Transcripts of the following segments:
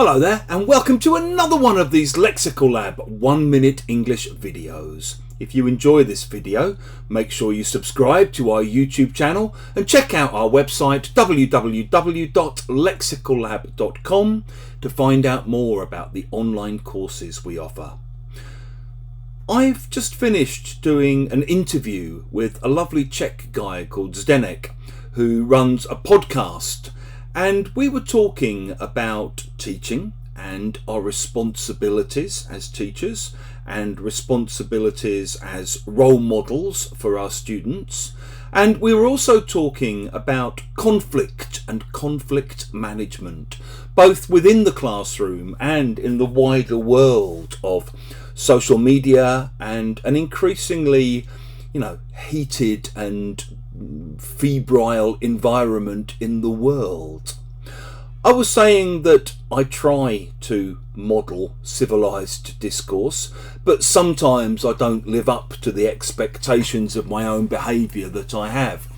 Hello there and welcome to another one of these Lexical Lab 1 minute English videos. If you enjoy this video, make sure you subscribe to our YouTube channel and check out our website www.lexicallab.com to find out more about the online courses we offer. I've just finished doing an interview with a lovely Czech guy called Zdenek who runs a podcast. And we were talking about teaching and our responsibilities as teachers and responsibilities as role models for our students. And we were also talking about conflict and conflict management, both within the classroom and in the wider world of social media and an increasingly, heated and febrile environment in the world. I was saying that I try to model civilized discourse, but sometimes I don't live up to the expectations of my own behaviour that I have.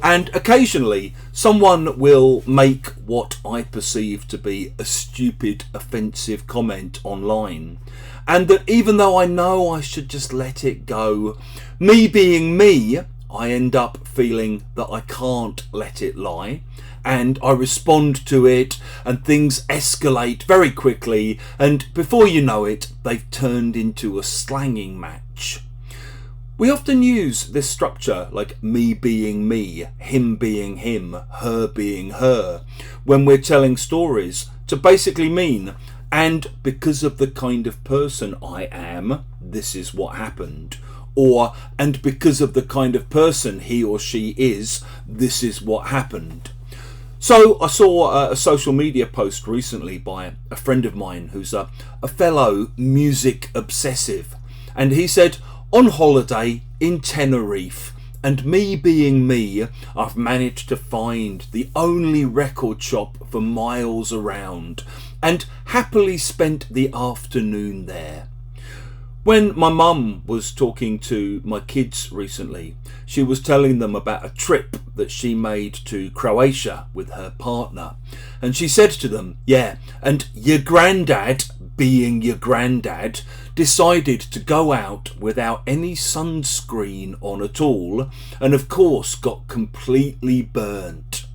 And occasionally someone will make what I perceive to be a stupid, offensive comment online. And that even though I know I should just let it go, me being me, I end up feeling that I can't let it lie, and I respond to it and things escalate very quickly, and before you know it, they've turned into a slanging match. We often use this structure, like me being me, him being him, her being her, when we're telling stories, to basically mean, and because of the kind of person I am, this is what happened. Or, and because of the kind of person he or she is, this is what happened. So I saw a social media post recently by a friend of mine who's a fellow music obsessive. And he said, on holiday in Tenerife, and me being me, I've managed to find the only record shop for miles around and happily spent the afternoon there. When my mum was talking to my kids recently, she was telling them about a trip that she made to Croatia with her partner. And she said to them, and your granddad, being your granddad, decided to go out without any sunscreen on at all, and of course got completely burnt.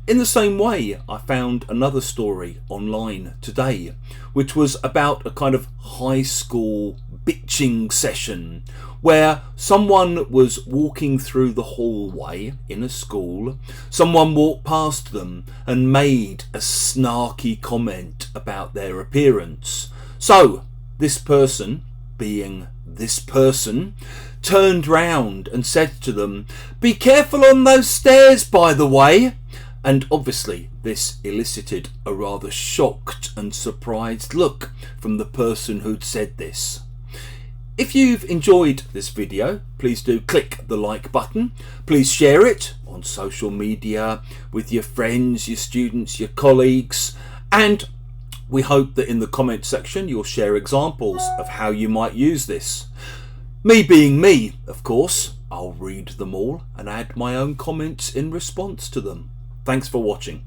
In the same way, I found another story online today, which was about a kind of high school bitching session where someone was walking through the hallway in a school, someone walked past them and made a snarky comment about their appearance. So this person, being this person, turned round and said to them, "Be careful on those stairs, by the way." And obviously this elicited a rather shocked and surprised look from the person who'd said this. If you've enjoyed this video, please do click the like button. Please share it on social media with your friends, your students, your colleagues. And we hope that in the comment section you'll share examples of how you might use this. Me being me, of course, I'll read them all and add my own comments in response to them. Thanks for watching.